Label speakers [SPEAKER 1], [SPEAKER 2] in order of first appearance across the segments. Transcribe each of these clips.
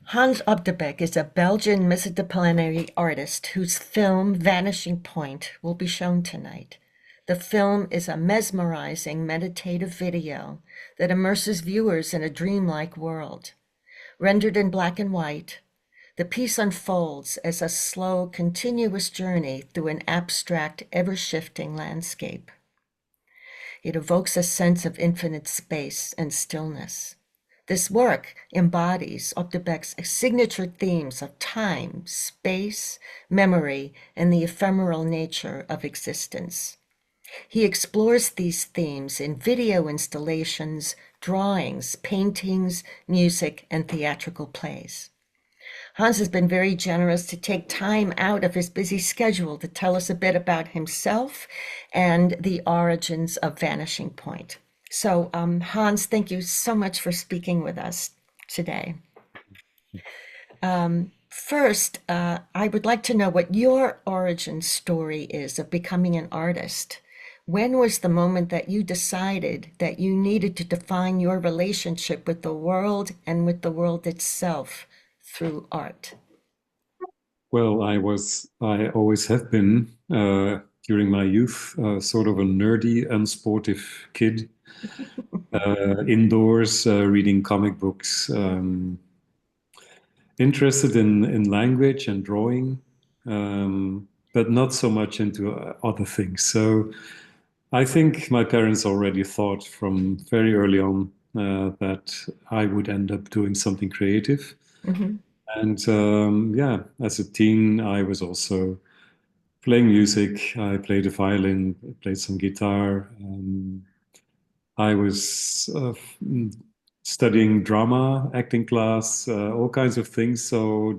[SPEAKER 1] Hans Op de Beeck is a Belgian multidisciplinary artist whose film Vanishing Point will be shown tonight. The film is a mesmerizing meditative video that immerses viewers in a dreamlike world. Rendered in black and white, the piece unfolds as a slow, continuous journey through an abstract, ever-shifting landscape. It evokes a sense of infinite space and stillness. This work embodies Op de Beeck's signature themes of time, space, memory, and the ephemeral nature of existence. He explores these themes in video installations, drawings, paintings, music, and theatrical plays. Hans has been very generous to take time out of his busy schedule to tell us a bit about himself and the origins of Vanishing Point. So, Hans, thank you so much for speaking with us today. First, I would like to know what your origin story is of becoming an artist. When was the moment that you decided that you needed to define your relationship with the world and with the world itself through art?
[SPEAKER 2] Well, I always have been, during my youth, sort of a nerdy, unsportive kid, indoors, reading comic books, interested in language and drawing, but not so much into other things. So I think my parents already thought from very early on that I would end up doing something creative.
[SPEAKER 1] Mhm.
[SPEAKER 2] And yeah, as a teen, I was also playing music. I played the violin, played some guitar. I was studying drama, acting class, all kinds of things. So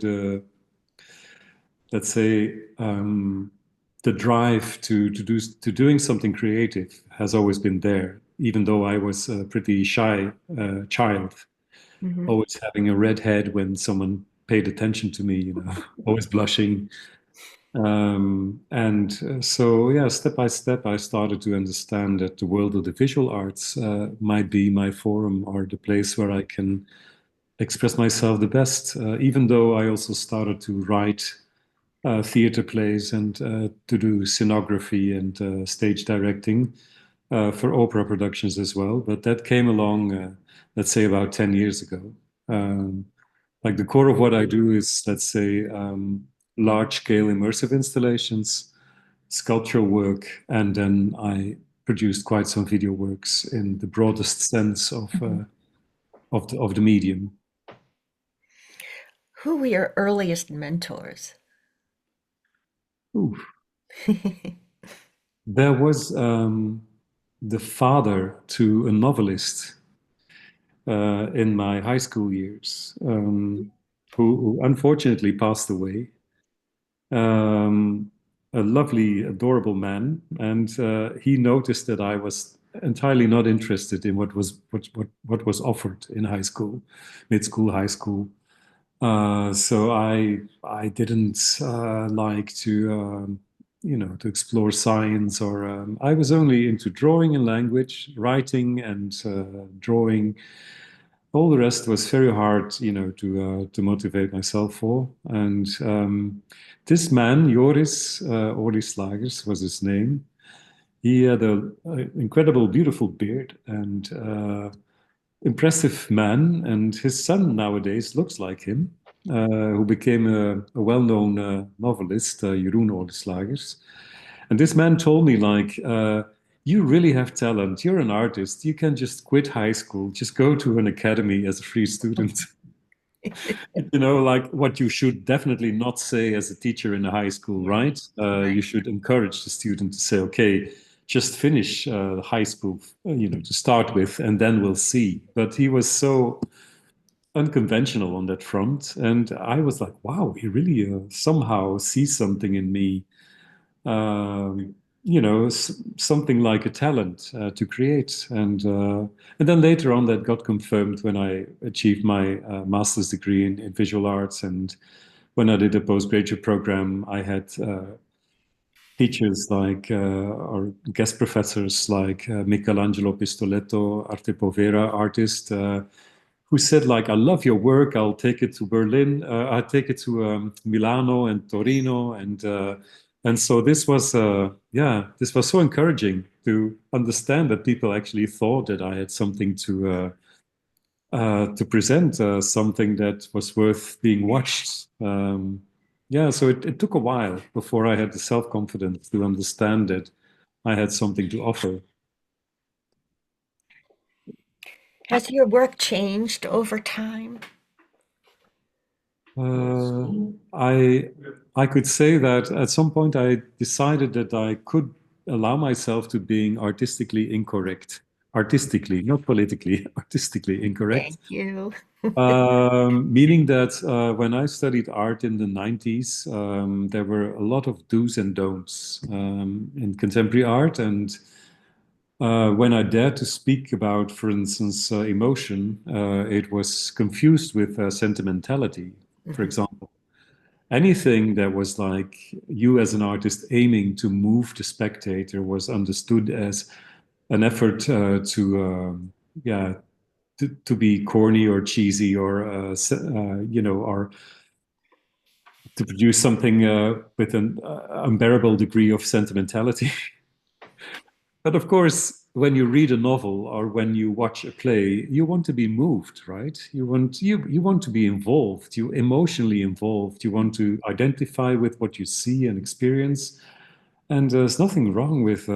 [SPEAKER 2] let's say, the drive to doing something creative has always been there, even though I was a pretty shy child,
[SPEAKER 1] Mhm.
[SPEAKER 2] always having a red head when someone paid attention to me, always blushing. So, yeah, step by step, I started to understand that the world of the visual arts might be my forum or the place where I can express myself the best, even though I also started to write theater plays and to do scenography and stage directing for opera productions as well. But that came along, let's say, about 10 years ago. Um, like the core of what I do is, let's say, large scale immersive installations, sculptural work, and then I produced quite some video works in the broadest sense
[SPEAKER 1] Mhm.
[SPEAKER 2] of the medium.
[SPEAKER 1] Who were your earliest mentors?
[SPEAKER 2] Ooh. There was the father to a novelist in my high school years, who unfortunately passed away. A lovely, adorable man, and he noticed that I was entirely not interested in what was offered in high school, mid school, high school. So I didn't like to to explore science, or I was only into drawing and language, writing and drawing. All the rest was very hard, to motivate myself for. And this man, Joris Olieslagers was his name. He had a incredible, beautiful beard and impressive man. And his son nowadays looks like him, who became a well-known novelist, Jeroen Olieslagers. And this man told me, like, you really have talent. You're an artist. You can just quit high school, just go to an academy as a free student. Like what you should definitely not say as a teacher in a high school,
[SPEAKER 1] Yeah,
[SPEAKER 2] right? You
[SPEAKER 1] right.
[SPEAKER 2] should encourage the student to say, okay, just finish high school, to start with, and then we'll see. But he was so unconventional on that front. And I was like, wow, he really somehow sees something in me, something like a talent to create. And then later on, that got confirmed when I achieved my master's degree in visual arts. And when I did a postgraduate program, I had teachers like, or guest professors like Michelangelo Pistoletto, Arte Povera artist, who said like, "I love your work. I'll take it to Berlin. I'll take it to Milano and Torino." And so this was yeah, this was so encouraging to understand that people actually thought that I had something to present, something that was worth being watched. Yeah, so it took a while before I had the self-confidence to understand that I had something to offer.
[SPEAKER 1] Has your work changed over time?
[SPEAKER 2] Uh, I I could say that at some point I decided that I could allow myself to being artistically incorrect, artistically, not politically, artistically incorrect.
[SPEAKER 1] Thank you.
[SPEAKER 2] Meaning that when I studied art in the 90s, there were a lot of do's and don'ts in contemporary art. And when I dared to speak about, for instance, emotion, it was confused with sentimentality, for
[SPEAKER 1] Mhm.
[SPEAKER 2] example. Anything that was like you as an artist aiming to move the spectator was understood as an effort yeah, to be corny or cheesy or or to produce something with an unbearable degree of sentimentality. But of course, when you read a novel or when you watch a play, you want to be moved, right? You want to be involved, you emotionally involved. You want to identify with what you see and experience. And there's nothing wrong with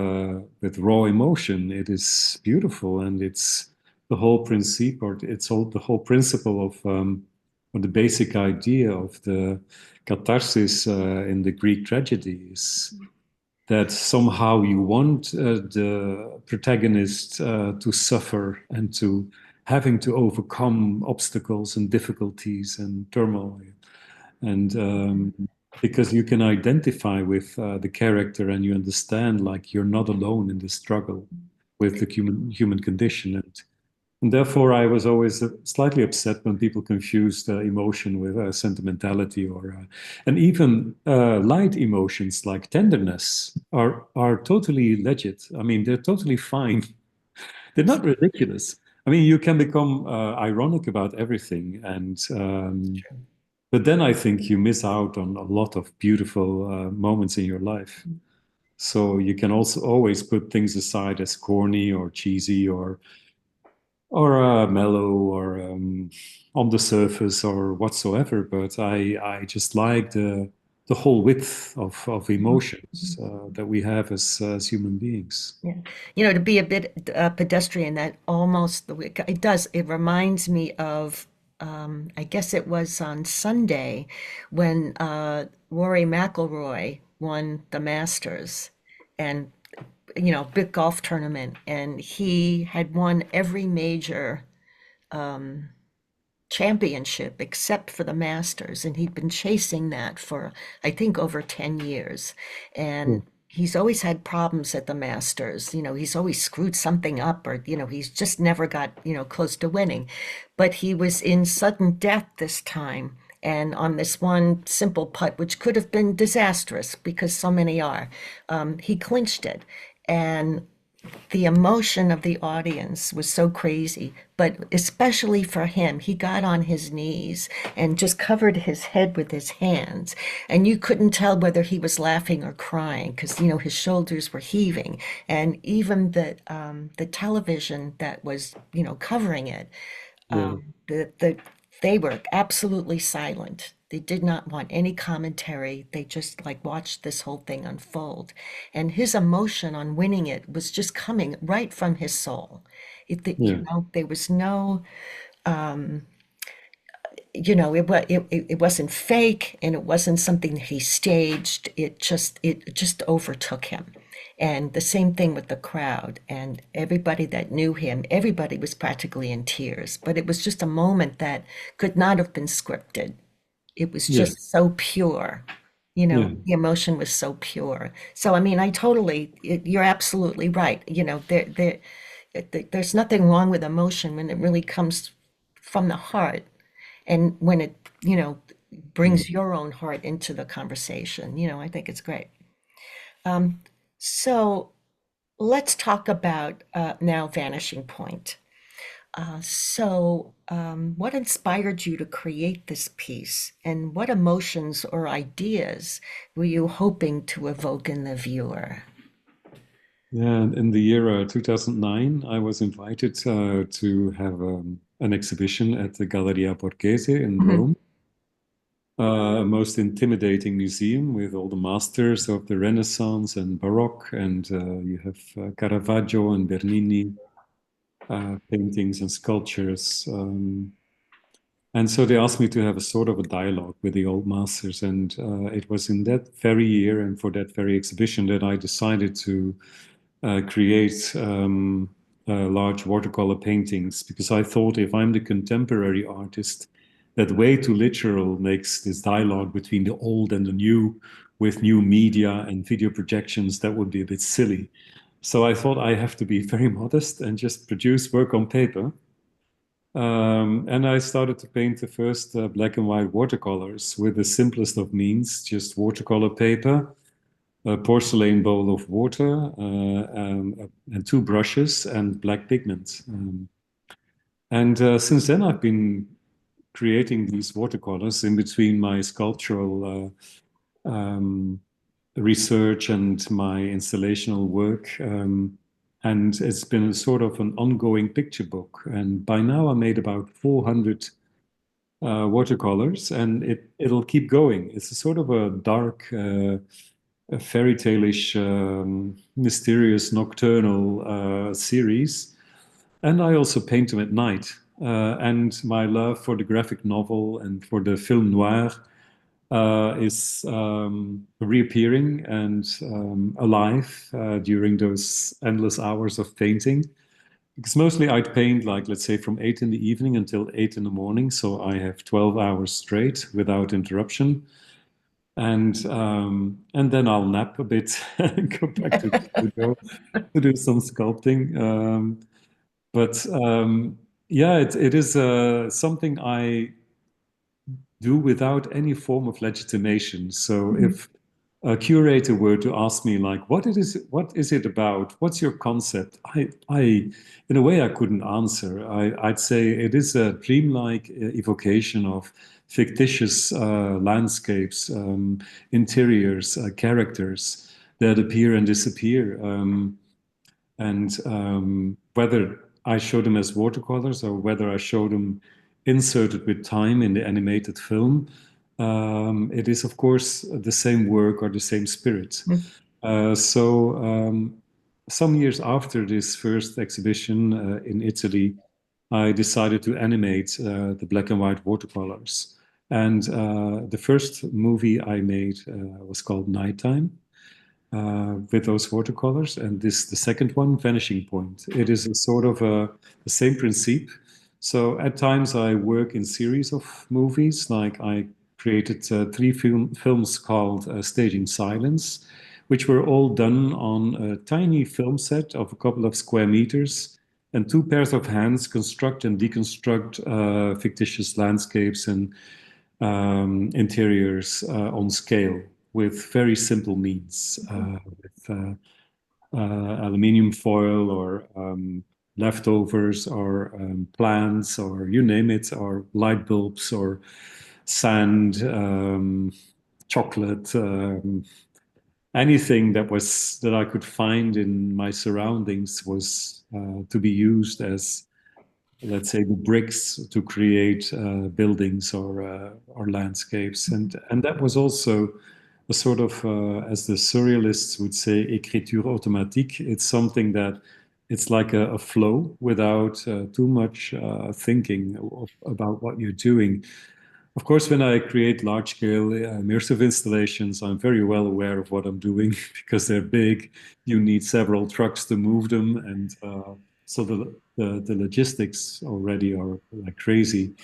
[SPEAKER 2] raw emotion. It is beautiful, and it's the whole principle, or it's all the whole principle of or the basic idea of the catharsis in the Greek tragedies, that somehow you want the protagonist to suffer and to having to overcome obstacles and difficulties and turmoil, and because you can identify with the character and you understand like you're not alone in the struggle with the human condition. And therefore, I was always slightly upset when people confused emotion with sentimentality, and even light emotions like tenderness are totally legit. I mean, they're totally fine. They're not ridiculous. I mean, you can become ironic about everything, and but then I think you miss out on a lot of beautiful moments in your life. So you can also always put things aside as corny or cheesy or mellow or on the surface or whatsoever. But I just like the whole width of emotions that we have as human beings.
[SPEAKER 1] Yeah. To be a bit pedestrian, that almost, it does, it reminds me of, I guess it was on Sunday when Rory McIlroy won the Masters and, big golf tournament. And he had won every major championship except for the Masters. And he'd been chasing that for, I think, over 10 years.
[SPEAKER 2] Yeah,
[SPEAKER 1] And he's always had problems at the Masters. He's always screwed something up or, he's just never got, close to winning. But he was in sudden death this time. And on this one simple putt, which could have been disastrous because so many are, he clinched it. And the emotion of the audience was so crazy, but especially for him, he got on his knees and just covered his head with his hands. And you couldn't tell whether he was laughing or crying because, his shoulders were heaving. And even the television that was, covering it,
[SPEAKER 2] yeah,
[SPEAKER 1] they were absolutely silent. They did not want any commentary. They just like watched this whole thing unfold. And his emotion on winning it was just coming right from his soul.
[SPEAKER 2] yeah,
[SPEAKER 1] There was no, it wasn't fake and it wasn't something that he staged. It just overtook him. And the same thing with the crowd and everybody that knew him, everybody was practically in tears, but it was just a moment that could not have been scripted. It was
[SPEAKER 2] yeah,
[SPEAKER 1] just so pure.
[SPEAKER 2] yeah,
[SPEAKER 1] The emotion was so pure. So, I mean, you're absolutely right. There's nothing wrong with emotion when it really comes from the heart and when it,
[SPEAKER 2] yeah,
[SPEAKER 1] brings your own heart into the conversation. I think it's great. So let's talk about now Vanishing Point. What inspired you to create this piece, and what emotions or ideas were you hoping to evoke in the viewer?
[SPEAKER 2] Yeah, in the year 2009, I was invited to have an exhibition at the Galleria Borghese in
[SPEAKER 1] Mhm.
[SPEAKER 2] Rome, a most intimidating museum with all the masters of the Renaissance and Baroque, and you have Caravaggio and Bernini paintings and sculptures. And so they asked me to have a sort of a dialogue with the old masters, and it was in that very year and for that very exhibition that I decided to create large watercolor paintings because I thought if I'm the contemporary artist, that way too literal makes this dialogue between the old and the new with new media and video projections, that would be a bit silly. So I thought I have to be very modest and just produce work on paper. And I started to paint the first black and white watercolors with the simplest of means, just watercolor paper, a porcelain bowl of water, and two brushes and black pigment. And since then, I've been creating these watercolors in between my sculptural research and my installational work. And it's been a sort of an ongoing picture book. And by now, I made about 400 watercolors, and it'll keep going. It's a sort of a dark, a fairy tale-ish, mysterious, nocturnal series. And I also paint them at night. And my love for the graphic novel and for the film noir is reappearing and alive during those endless hours of painting. Because mostly I'd paint like, let's say, from 8 in the evening until 8 in the morning. So I have 12 hours straight without interruption. And then I'll nap a bit and go back to the studio to do some sculpting. But yeah, it is something I do without any form of legitimation. So
[SPEAKER 1] Mhm.
[SPEAKER 2] if a curator were to ask me like, what is it about? What's your concept? In a way, I couldn't answer. I'd say it is a dreamlike evocation of fictitious landscapes, interiors, characters that appear and disappear. And whether I show them as watercolors or whether I show them inserted with time in the animated film, it is, of course, the same work or the same spirit. So some years after this first exhibition in Italy, I decided to animate the black and white watercolors. And the first movie I made was called Nighttime with those watercolors. And this, the second one, Vanishing Point. It is a sort of the same principle. So at times I work in series of movies, like I created three films called Staging Silence, which were all done on a tiny film set of a couple of square meters. And two pairs of hands construct and deconstruct fictitious landscapes and interiors on scale with very simple means, with aluminium foil or leftovers or plants or you name it, or light bulbs or sand, chocolate, anything that I could find in my surroundings was to be used as, let's say, the bricks to create buildings or landscapes, and that was also a sort of, as the surrealists would say, écriture automatique. It's something that it's like a flow without too much thinking about what you're doing. Of course, when I create large-scale immersive installations, I'm very well aware of what I'm doing because they're big. You need several trucks to move them, and so the logistics already are like crazy.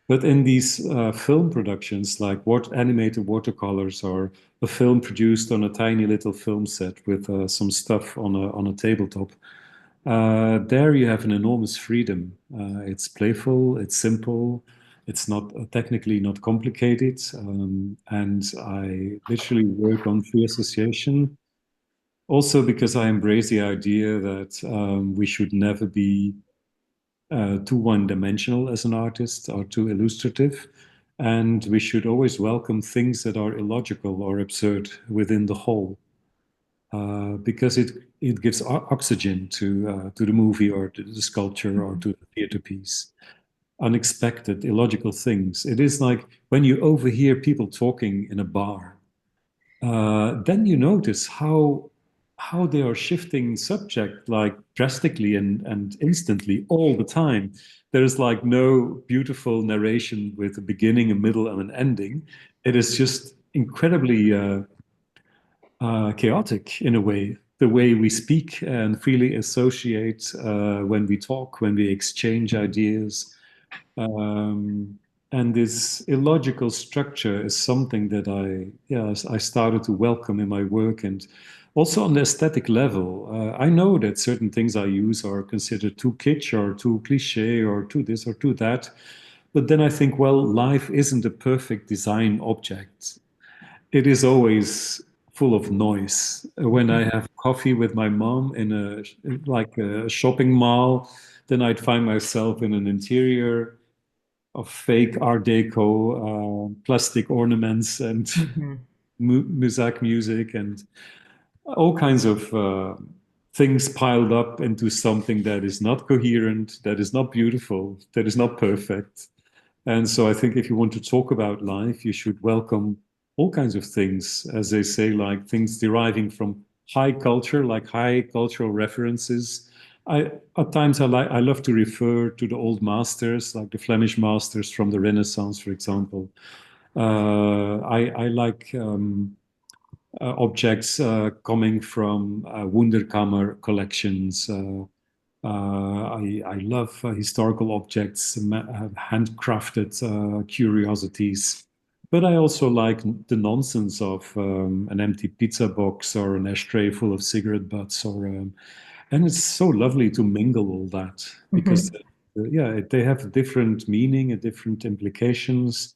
[SPEAKER 2] But in these film productions, like what animated watercolors or a film produced on a tiny little film set with some stuff on a tabletop, there you have an enormous freedom. It's playful, it's simple, it's not technically not complicated, and I literally work on free association. Also, because I embrace the idea that we should never be too one-dimensional as an artist or too illustrative. And we should always welcome things that are illogical or absurd within the whole, because it gives oxygen to the movie or to the sculpture or
[SPEAKER 1] Mhm.
[SPEAKER 2] to the theater piece. Unexpected, illogical things. It is like when you overhear people talking in a bar, then you notice how they are shifting subject like drastically and instantly all the time. There's like no beautiful narration with a beginning, a middle, and an ending. It is just incredibly chaotic in a way. The way we speak and freely associate when we talk, when we exchange ideas, um, and this illogical structure is something that I started to welcome in my work, and also on the aesthetic level. I know that certain things I use are considered too kitsch or too cliche or too this or too that. But then I think, well, life isn't a perfect design object. It is always full of noise. When I have coffee with my mom in a shopping mall, then I'd find myself in an interior of fake Art Deco, plastic ornaments, and
[SPEAKER 1] Mhm.
[SPEAKER 2] muzak music, and all kinds of things piled up into something that is not coherent, that is not beautiful, that is not perfect. And so I think if you want to talk about life, you should welcome all kinds of things, as they say, like things deriving from high culture, like high cultural references. At times I love to refer to the old masters, like the Flemish masters from the Renaissance, for example. I like objects coming from Wunderkammer collections. I love historical objects, handcrafted curiosities. But I also like the nonsense of an empty pizza box or an ashtray full of cigarette butts, and it's so lovely to mingle all that because,
[SPEAKER 1] Mhm.
[SPEAKER 2] yeah, they have a different meaning and different implications.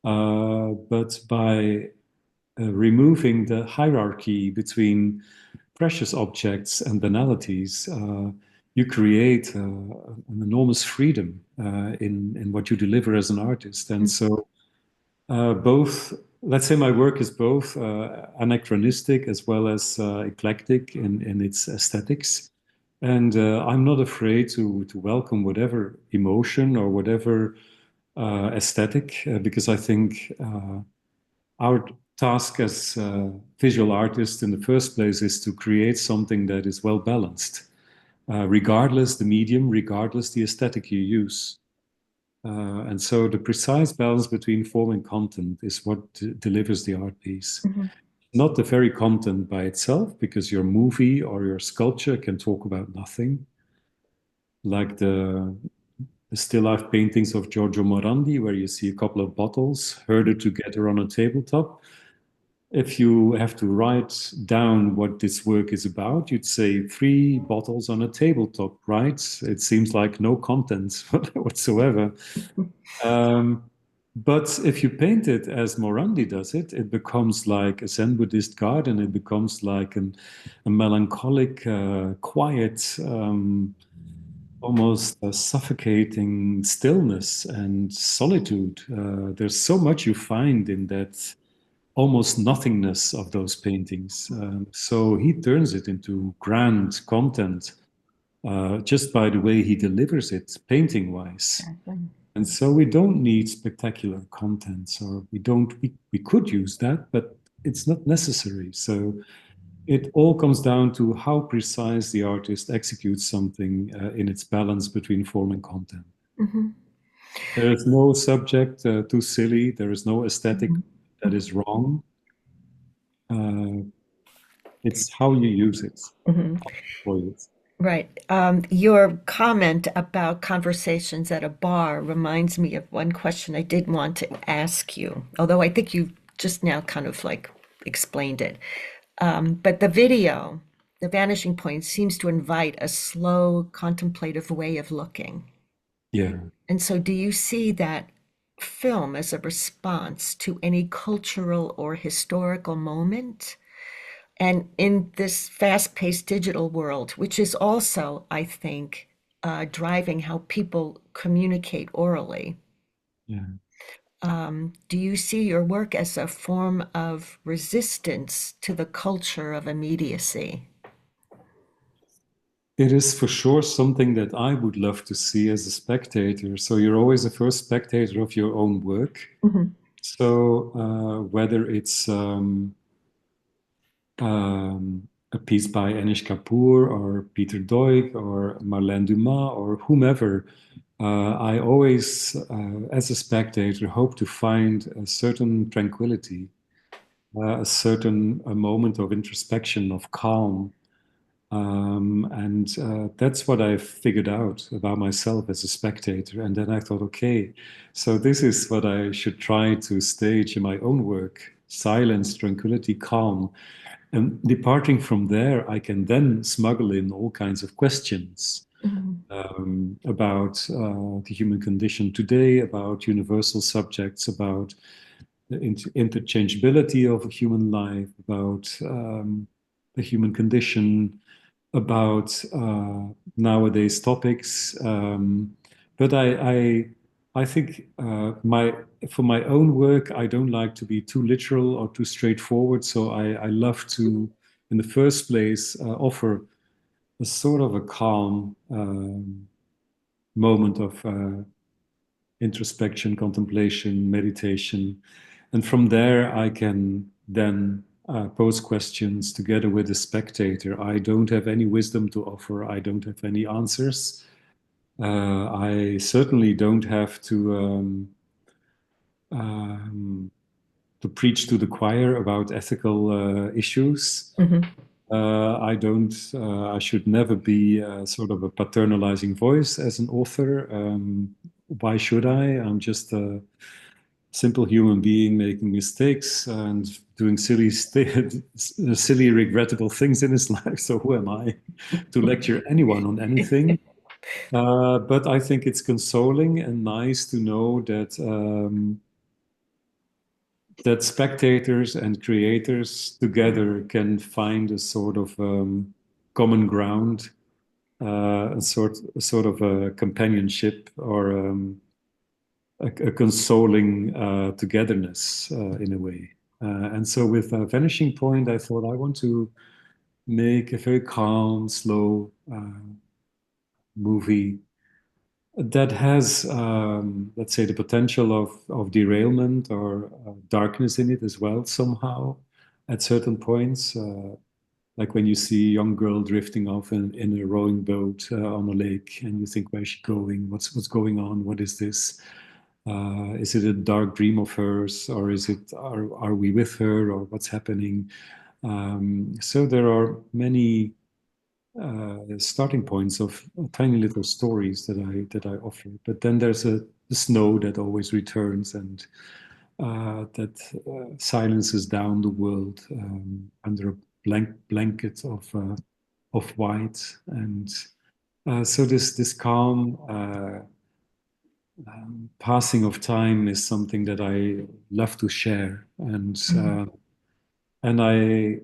[SPEAKER 2] But by removing the hierarchy between precious objects and banalities, you create an enormous freedom in what you deliver as an artist. And so, both, let's say my work is both anachronistic as well as eclectic in its aesthetics. And I'm not afraid to welcome whatever emotion or whatever aesthetic, because I think our task as visual artists in the first place is to create something that is well balanced, regardless the medium, regardless the aesthetic you use. And so the precise balance between form and content is what delivers the art piece.
[SPEAKER 1] Mhm.
[SPEAKER 2] Not the very content by itself, because your movie or your sculpture can talk about nothing, like the still life paintings of Giorgio Morandi, where you see a couple of bottles herded together on a tabletop. If you have to write down what this work is about, you'd say three bottles on a tabletop, right? It seems like no content whatsoever. Um, but if you paint it as Morandi does it, it becomes like a Zen Buddhist garden. It becomes like a melancholic, quiet, almost a suffocating stillness and solitude. There's so much you find in that almost nothingness of those paintings. So he turns it into grand content just by the way he delivers it, painting wise.
[SPEAKER 1] Exactly.
[SPEAKER 2] And so we don't need spectacular contents, or we could use that, but it's not necessary. So it all comes down to how precise the artist executes something in its balance between form and content.
[SPEAKER 1] Mhm.
[SPEAKER 2] There is no subject too silly. There is no aesthetic
[SPEAKER 1] Mhm.
[SPEAKER 2] that is wrong. Uh, it's how you use it,
[SPEAKER 1] Mhm.
[SPEAKER 2] how you employ it.
[SPEAKER 1] Right. Your comment about conversations at a bar reminds me of one question I did want to ask you, although I think you just now kind of like explained it. But the video, The Vanishing Point, seems to invite a slow, contemplative way of looking.
[SPEAKER 2] Yeah.
[SPEAKER 1] And so, do you see that film as a response to any cultural or historical moment? And in this fast-paced digital world, which is also, I think, driving how people communicate orally.
[SPEAKER 2] Yeah.
[SPEAKER 1] Do you see your work as a form of resistance to the culture of immediacy?
[SPEAKER 2] It is for sure something that I would love to see as a spectator. So you're always the first spectator of your own work.
[SPEAKER 1] Mhm.
[SPEAKER 2] So whether it's a piece by Anish Kapoor or Peter Doig or Marlène Dumas or whomever, I always, as a spectator, hope to find a certain tranquility, a certain a moment of introspection, of calm. And that's what I figured out about myself as a spectator. And then I thought, okay, so this is what I should try to stage in my own work: silence, tranquility, calm. And departing from there, I can then smuggle in all kinds of questions
[SPEAKER 1] Mhm.
[SPEAKER 2] about the human condition today, about universal subjects, about the interchangeability of a human life, about the human condition, about nowadays topics. But I think for my own work, I don't like to be too literal or too straightforward. So I love to, in the first place, offer a sort of a calm moment of introspection, contemplation, meditation. And from there, I can then pose questions together with the spectator. I don't have any wisdom to offer, I don't have any answers. I certainly don't have um, to preach to the choir about ethical issues.
[SPEAKER 1] Mhm.
[SPEAKER 2] I don't. I should never be sort of a paternalizing voice as an author. Why should I? I'm just a simple human being making mistakes and doing silly, regrettable things in his life. So who am I to lecture anyone on anything? But I think it's consoling and nice to know that that spectators and creators together can find a sort of common ground, a sort of a companionship or a consoling togetherness in a way. And so with Vanishing Point, I thought I want to make a very calm, slow movie that has, let's say, the potential of derailment or darkness in it as well, somehow, at certain points. Like when you see a young girl drifting off in a rowing boat on a lake, and you think, where's she going? What's going on? What is this? Is it a dark dream of hers, or are we with her, or what's happening? So there are many starting points of tiny little stories that I offer. But then there's the snow that always returns and that silences down the world under a blanket of white. And so this calm passing of time is something that I love to share.
[SPEAKER 1] Mhm.
[SPEAKER 2] And I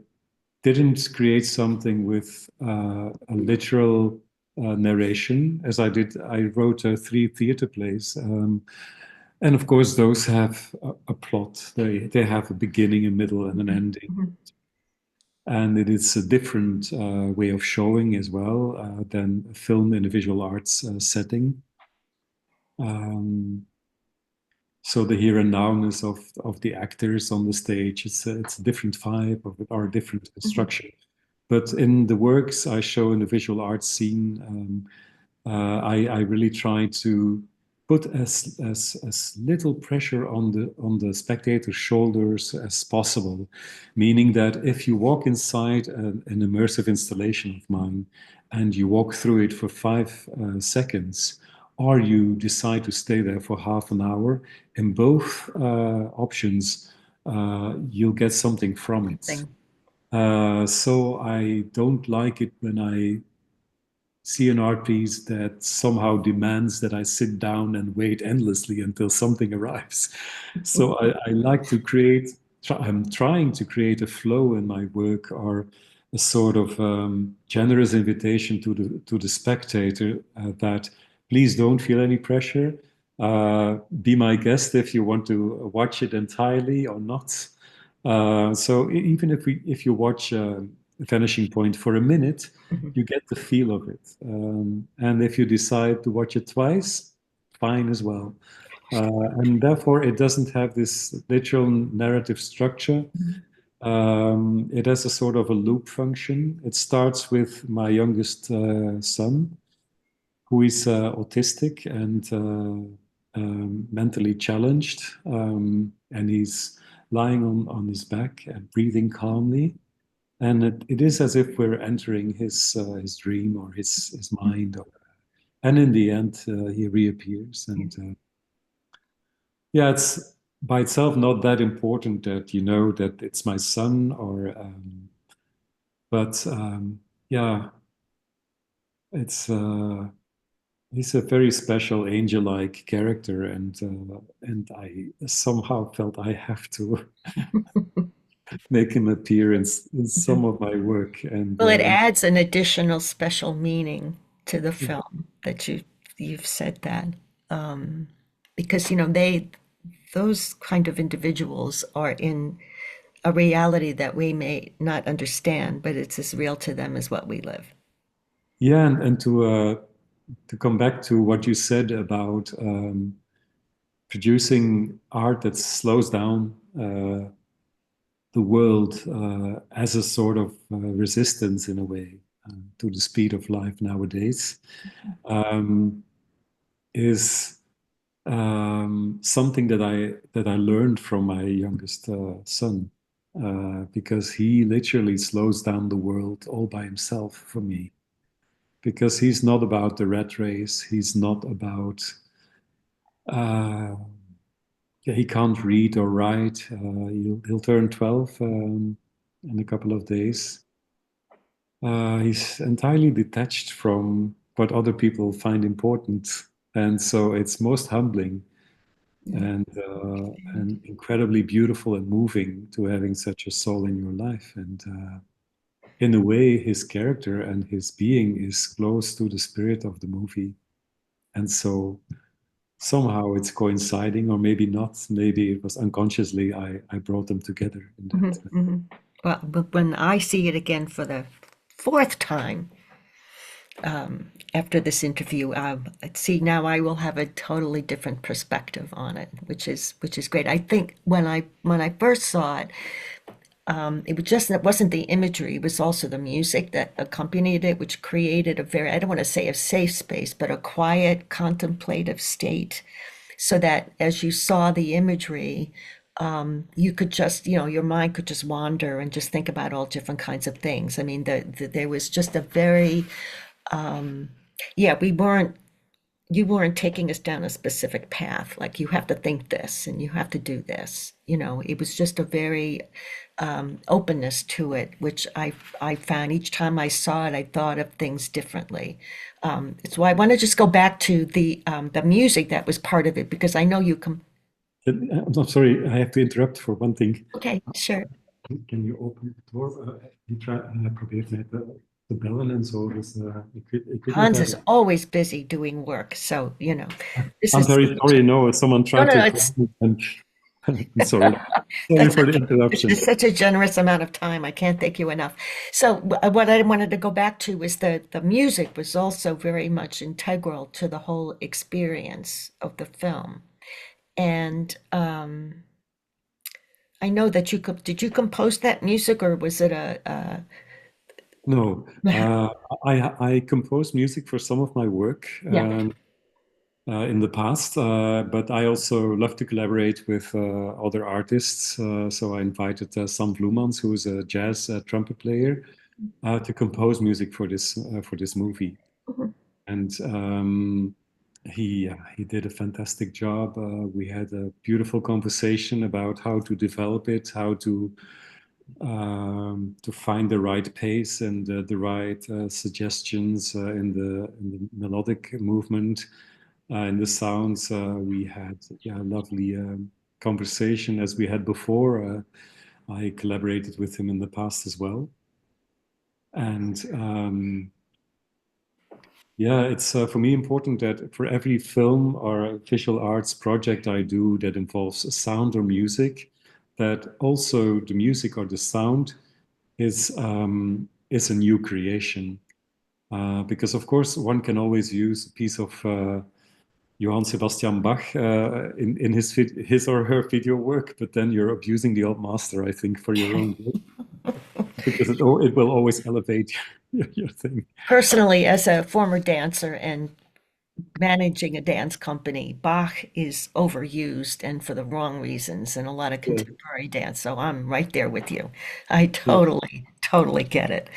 [SPEAKER 2] didn't create something with a literal narration as I did. I wrote three theater plays. And of course, those have a plot. They have a beginning, a middle, and an ending.
[SPEAKER 1] Mhm.
[SPEAKER 2] And it is a different way of showing as well than a film in a visual arts setting. Um, so the here and nowness of the actors on the stage, it's a different vibe or a different
[SPEAKER 1] Mhm.
[SPEAKER 2] structure. But in the works I show in the visual arts scene, I really try to put as little pressure on the spectator's shoulders as possible, meaning that if you walk inside an immersive installation of mine and you walk through it for 5 seconds, or you decide to stay there for half an hour, in both options, you'll get something from it.
[SPEAKER 1] Thing.
[SPEAKER 2] So I don't like it when I see an art piece that somehow demands that I sit down and wait endlessly until something arrives. So I like to create, I'm trying to create a flow in my work or a sort of generous invitation to the spectator that please don't feel any pressure. Be my guest if you want to watch it entirely or not. So even if you watch Vanishing Point for a minute,
[SPEAKER 1] Mhm.
[SPEAKER 2] you get the feel of it. And if you decide to watch it twice, fine as well. And therefore, it doesn't have this literal narrative structure.
[SPEAKER 1] Mhm.
[SPEAKER 2] It has a sort of a loop function. It starts with my youngest son, who is autistic and mentally challenged. And he's lying on his back and breathing calmly. And it is as if we're entering his dream or his mind. And in the end, he reappears. And yeah, it's by itself not that important that you know that it's my son or but yeah, it's he's a very special angel-like character, and I somehow felt I have to make him appear in some of my work,
[SPEAKER 1] Well, it adds an additional special meaning to the film that you've said that, um, because those kind of individuals are in a reality that we may not understand, but it's as real to them as what we live.
[SPEAKER 2] yeah, and to come back to what you said about producing art that slows down the world as a sort of resistance in a way to the speed of life nowadays um, is something that I learned from my youngest son because he literally slows down the world all by himself for me because he's not about the rat race. He's not about uh, yeah, he can't read or write. He'll turn 12 in a couple of days. He's entirely detached from what other people find important, and so it's most humbling and incredibly beautiful and moving to having such a soul in your life. And in a way, his character and his being is close to the spirit of the movie, and so somehow it's coinciding, or maybe not. Maybe it was unconsciously I brought them together in
[SPEAKER 1] Mhm,
[SPEAKER 2] that.
[SPEAKER 1] mhm. Well, but when I see it again for the fourth time after this interview, see now I will have a totally different perspective on it, which is great. I think when I first saw it, it wasn't the imagery, it was also the music that accompanied it, which created a very, I don't want to say a safe space, but a quiet, contemplative state, so that as you saw the imagery, you could just, your mind could just wander and just think about all different kinds of things. I mean, there was just a very, yeah, you weren't taking us down a specific path, like you have to think this and you have to do this. It was just a very openness to it, which I found each time I saw it, I thought of things differently. It's why I want to just go back to the music that was part of it, because I know you come.
[SPEAKER 2] I'm sorry, I have to interrupt for one thing.
[SPEAKER 1] Okay, sure.
[SPEAKER 2] Can you open the door? Probeer net te bellen en zo. Dus ik weet niet of
[SPEAKER 1] Hans
[SPEAKER 2] hij...
[SPEAKER 1] is always busy doing work, so this
[SPEAKER 2] I'm
[SPEAKER 1] is
[SPEAKER 2] very sorry. No, someone
[SPEAKER 1] no,
[SPEAKER 2] tried
[SPEAKER 1] no,
[SPEAKER 2] to
[SPEAKER 1] no.
[SPEAKER 2] call
[SPEAKER 1] It's
[SPEAKER 2] me and I'm sorry. Sorry
[SPEAKER 1] That's
[SPEAKER 2] for the
[SPEAKER 1] okay. This
[SPEAKER 2] interruption.
[SPEAKER 1] is such a generous amount of time. I can't thank you enough. So, what I wanted to go back to is the music was also very much integral to the whole experience of the film. And I know that did you compose that music, or was it
[SPEAKER 2] No, I composed music for some of my work
[SPEAKER 1] yeah.
[SPEAKER 2] in the past, but I also love to collaborate with other artists. So I invited Sam Vloemans, who is a jazz trumpet player, to compose music for this movie.
[SPEAKER 1] Mhm.
[SPEAKER 2] And he did a fantastic job. We had a beautiful conversation about how to develop it, how to find the right pace and the right suggestions in the melodic movement, in the sounds. We had a lovely conversation as we had before. I collaborated with him in the past as well. And yeah, it's for me important that for every film or visual arts project I do that involves sound or music, that also the music or the sound is a new creation. Because of course one can always use a piece of Johann Sebastian Bach in his or her video work, but then you're abusing the old master, I think, for your own good, because it will always elevate your thing.
[SPEAKER 1] Personally, as a former dancer and managing a dance company, Bach is overused and for the wrong reasons in a lot of
[SPEAKER 2] Yeah,
[SPEAKER 1] contemporary dance. So I'm right there with you. I
[SPEAKER 2] yeah.
[SPEAKER 1] totally get it.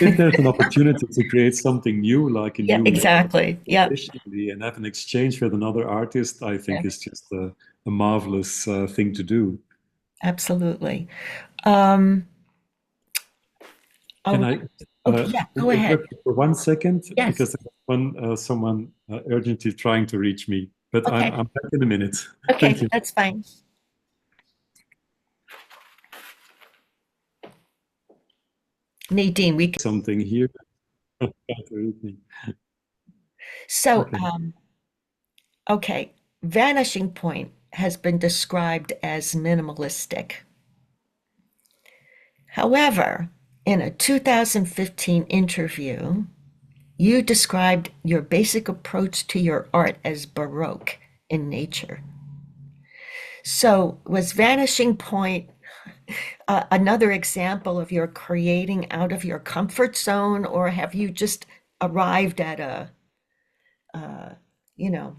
[SPEAKER 2] If there's an opportunity to create something new, like a
[SPEAKER 1] Yeah,
[SPEAKER 2] new layer
[SPEAKER 1] exactly. Yep.
[SPEAKER 2] additionally, and have an exchange with another artist, I
[SPEAKER 1] Yeah,
[SPEAKER 2] think is just a marvelous thing to do.
[SPEAKER 1] absolutely. Um, all
[SPEAKER 2] Can
[SPEAKER 1] right.
[SPEAKER 2] I
[SPEAKER 1] Oh, yeah, go ahead.
[SPEAKER 2] interrupt you for 1 second
[SPEAKER 1] Yes.
[SPEAKER 2] because there's someone urgently trying to reach me, but
[SPEAKER 1] Okay.
[SPEAKER 2] I'm back in a minute. Thank
[SPEAKER 1] Okay,
[SPEAKER 2] you.
[SPEAKER 1] that's fine. Nadine, we can.
[SPEAKER 2] Something here. Trying to reach me.
[SPEAKER 1] So,
[SPEAKER 2] Okay.
[SPEAKER 1] okay, Vanishing Point has been described as minimalistic. However, in a 2015 interview, you described your basic approach to your art as Baroque in nature. So, was Vanishing Point another example of your creating out of your comfort zone, or have you just arrived at a, uh, you know,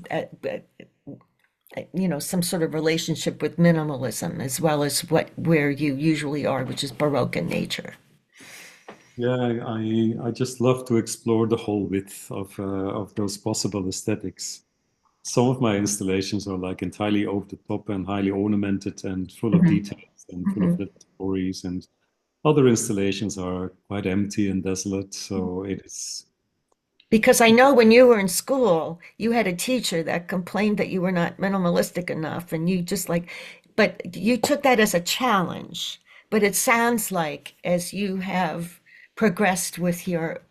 [SPEAKER 1] some sort of relationship with minimalism as well as where you usually are, which is Baroque in nature?
[SPEAKER 2] Yeah, I just love to explore the whole width of those possible aesthetics. Some of my installations are like entirely over the top and highly ornamented and full of
[SPEAKER 1] Mhm,
[SPEAKER 2] details and full of
[SPEAKER 1] mhm.
[SPEAKER 2] little stories, and other installations are quite empty and desolate. So it is,
[SPEAKER 1] Because I know when you were in school, you had a teacher that complained that you were not minimalistic enough, and you just like, but you took that as a challenge. But it sounds like as you have progressed with your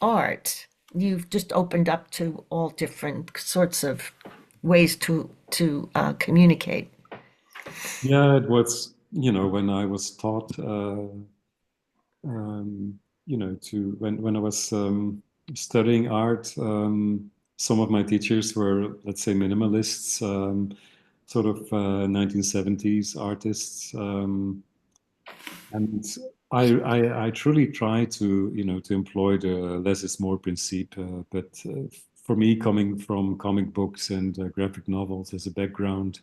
[SPEAKER 1] art, you've just opened up to all different sorts of ways to communicate.
[SPEAKER 2] yeah, it was, when I was taught, to when I was studying art, some of my teachers were, let's say, minimalists, sort of 1970s artists. And I truly try to employ the less is more principle. But for me, coming from comic books and graphic novels as a background,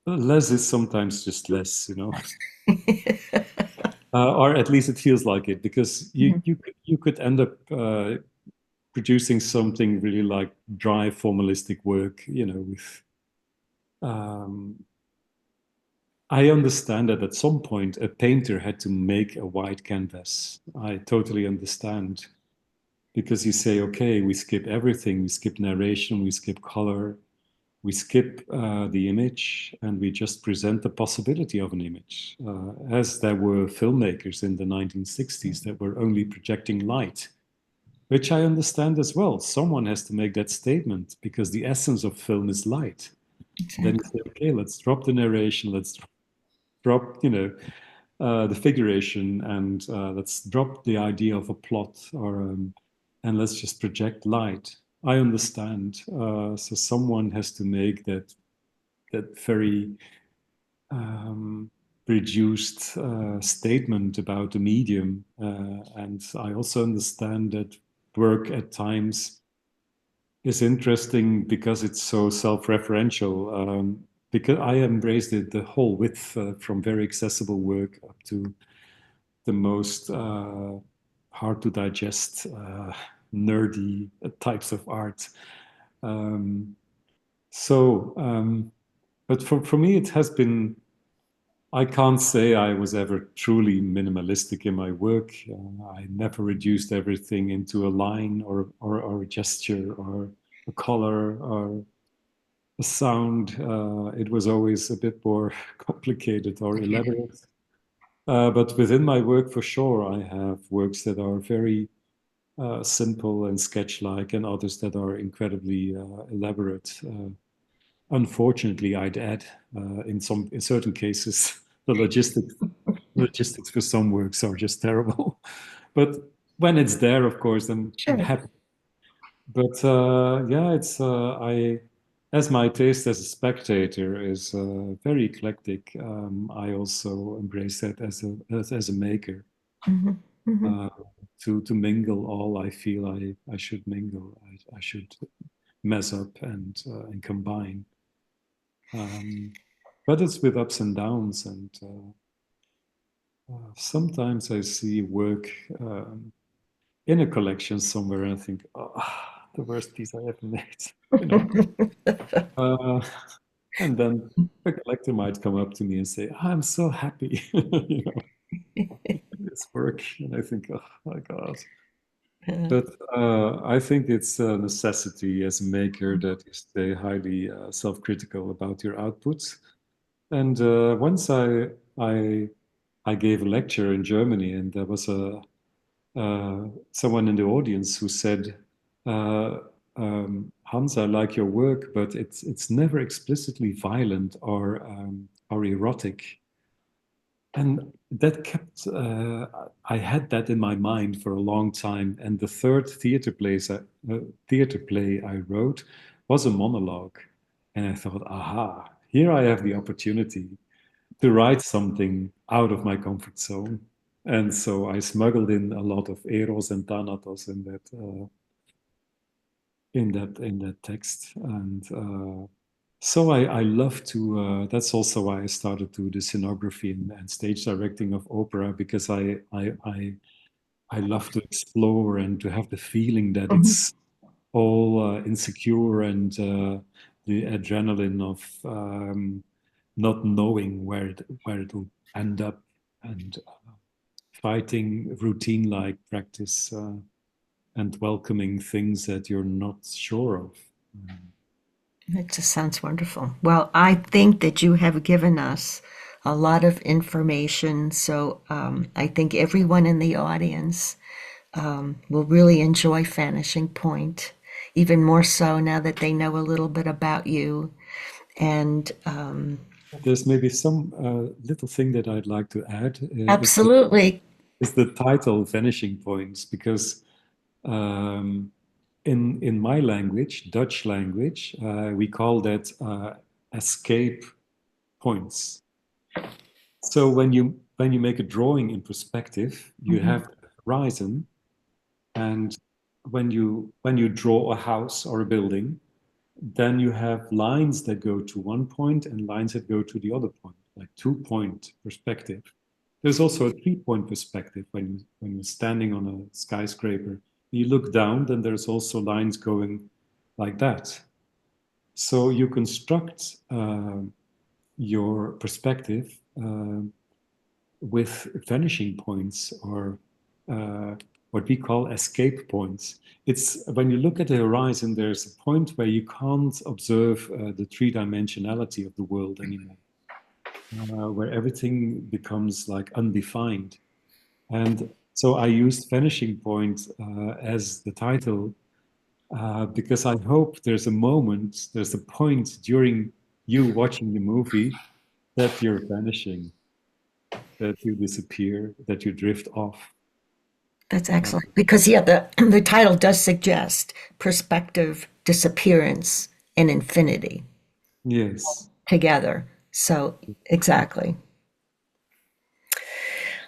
[SPEAKER 2] less is sometimes just less. Or at least it feels like it, because you could end up producing something really like dry formalistic work, with I understand that at some point a painter had to make a white canvas. I totally understand. Because you say, okay, we skip everything. We skip narration, we skip color, we skip the image, and we just present the possibility of an image. As there were filmmakers in the 1960s that were only projecting light, which I understand as well. Someone has to make that statement because the essence of film is light. Then you
[SPEAKER 1] Exactly.
[SPEAKER 2] say, okay, let's drop the narration, let's drop, the figuration, and let's drop the idea of a plot, and let's just project light. I understand. So someone has to make that very um, reduced statement about the medium, and I also understand that work at times is interesting because it's so self-referential. Because I embraced it the whole width, from very accessible work up to the most hard to digest, nerdy types of art. Um, so, but for me, it has been. I can't say I was ever truly minimalistic in my work. I never reduced everything into a line or a gesture or a color or a sound. It was always a bit more complicated or elaborate. But within my work, for sure, I have works that are very simple and sketch-like, and others that are incredibly elaborate. Unfortunately, I'd add in certain cases the logistics for some works are just terrible. But when it's there, of course, I'm
[SPEAKER 1] Sure.
[SPEAKER 2] happy. But yeah, it's I as my taste as a spectator is very eclectic. I also embrace that as a maker.
[SPEAKER 1] Hmm. Hmm.
[SPEAKER 2] Uh, to mingle all I feel I should mingle. I should mess up and combine. Um, but it's with ups and downs, and sometimes I see work in a collection somewhere, and I think, oh, the worst piece I ever made, you know. Uh, and then a collector might come up to me and say, "I'm so happy, you know, this work," and I think, oh my God. But I think it's a necessity as a maker that you stay highly self-critical about your outputs. And once I I gave a lecture in Germany, and there was a someone in the audience who said, uh, "Hans, I like your work, but it's never explicitly violent or erotic." And that kept I had that in my mind for a long time. And the third theater play I wrote was a monologue, and I thought, aha, here I have the opportunity to write something out of my comfort zone. And so I smuggled in a lot of eros and thanatos in that text. And so I love to. That's also why I started to do the scenography and stage directing of opera, because I love to explore and to have the feeling that
[SPEAKER 1] Mhm.
[SPEAKER 2] it's all insecure, and the adrenaline of not knowing where it will end up, and fighting routine like practice, and welcoming things that you're not sure of.
[SPEAKER 1] It just sounds wonderful. Well, I think that you have given us a lot of information. So I think everyone in the audience will really enjoy Vanishing Point, even more so now that they know a little bit about you. And
[SPEAKER 2] There's maybe some little thing that I'd like to add.
[SPEAKER 1] absolutely.
[SPEAKER 2] Is the title "Vanishing Points," because um, in my language, Dutch language, we call that escape points. So when you make a drawing in perspective, you
[SPEAKER 1] Mhm.
[SPEAKER 2] have the horizon, and when you draw a house or a building, then you have lines that go to one point and lines that go to the other point, like 2-point perspective. There's also a 3-point perspective when you're standing on a skyscraper. You look down, then there's also lines going like that. So you construct your perspective with vanishing points, or uh, what we call escape points. It's when you look at the horizon, there's a point where you can't observe the three-dimensionality of the world anymore, where everything becomes like undefined. And so I used Vanishing Point as the title because I hope there's a moment, there's a point during you watching the movie that you're vanishing, that you disappear, that you drift off.
[SPEAKER 1] That's
[SPEAKER 2] Uh,
[SPEAKER 1] excellent because yeah, the title does suggest perspective, disappearance, and infinity
[SPEAKER 2] yes.
[SPEAKER 1] together. So exactly.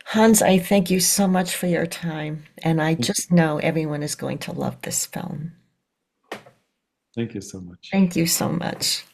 [SPEAKER 1] Hans, I thank you so much for your time, and I just know everyone is going to love this film.
[SPEAKER 2] Thank you so much.
[SPEAKER 1] Thank you so much.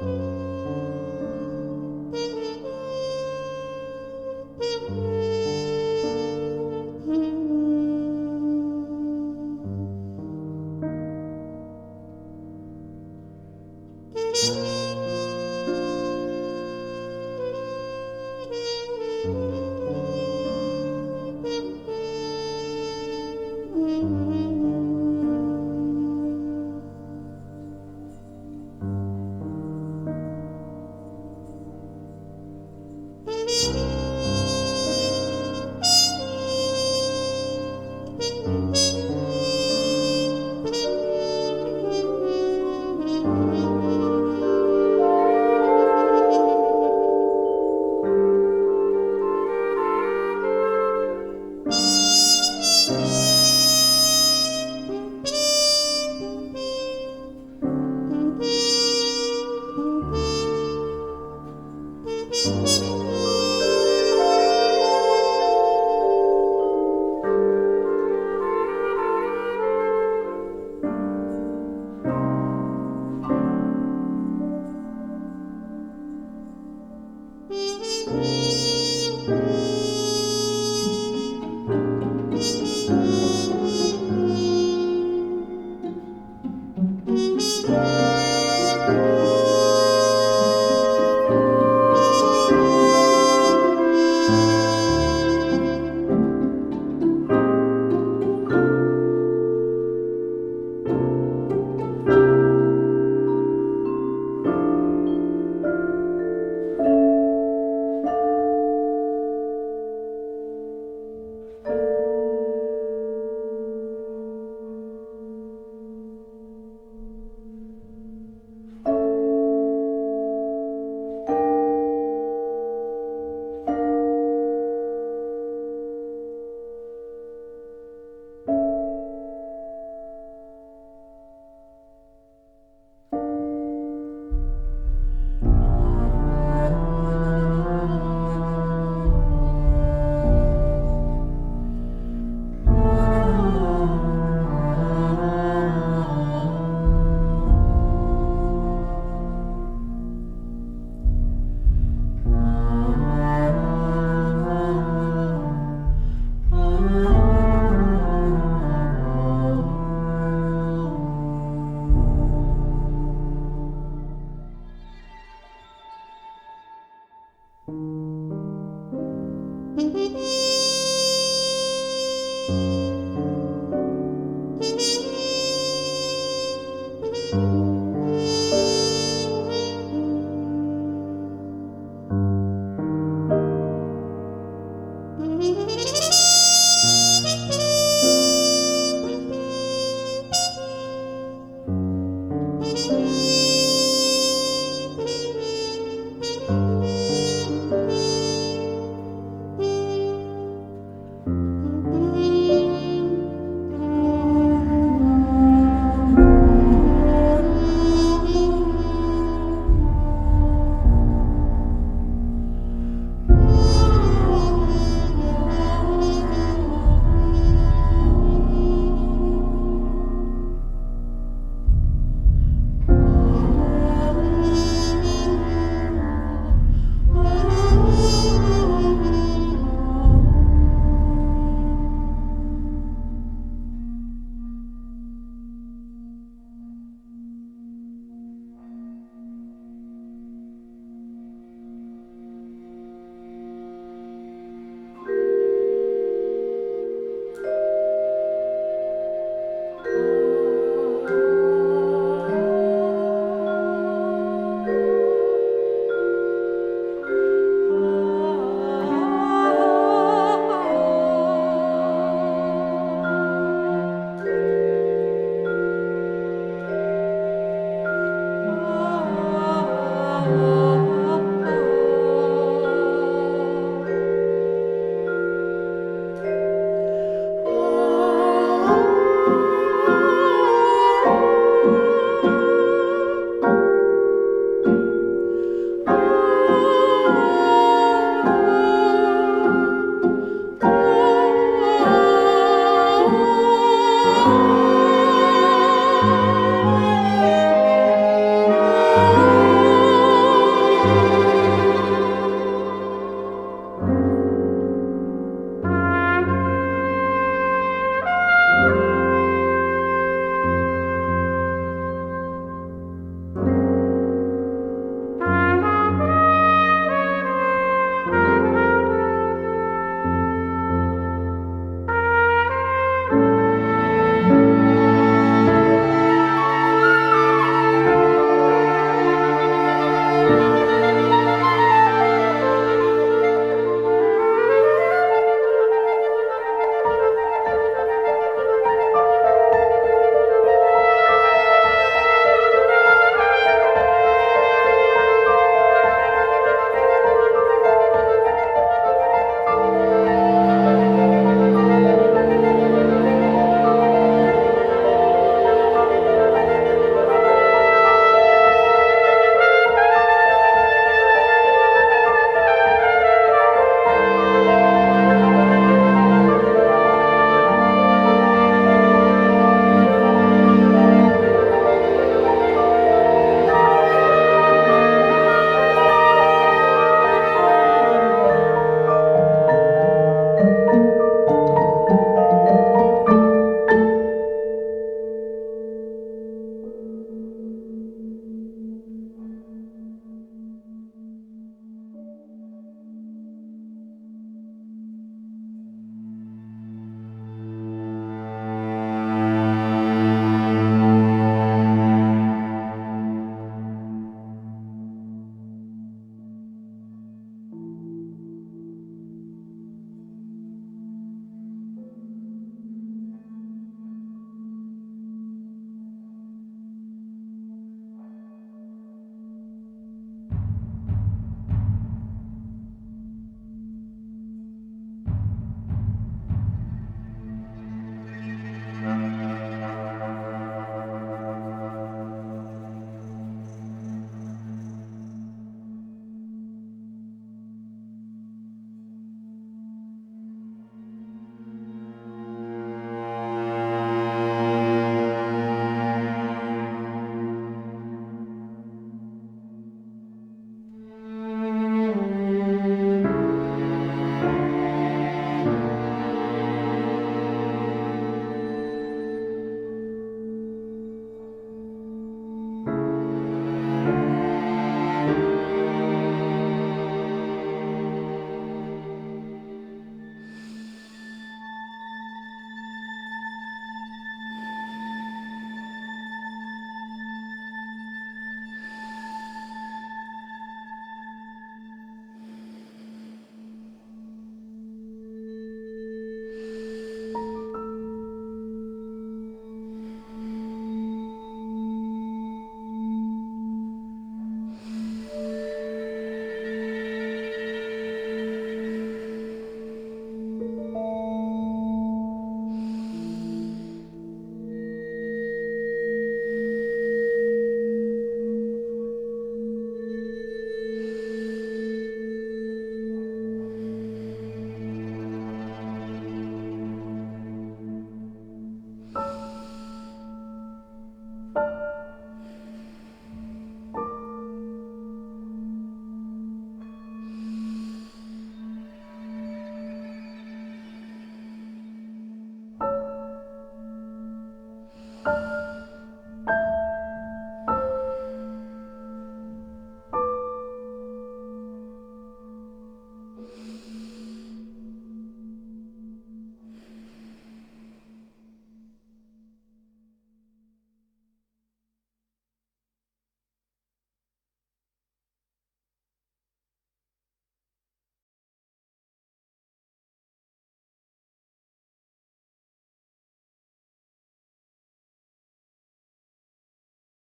[SPEAKER 3] Oh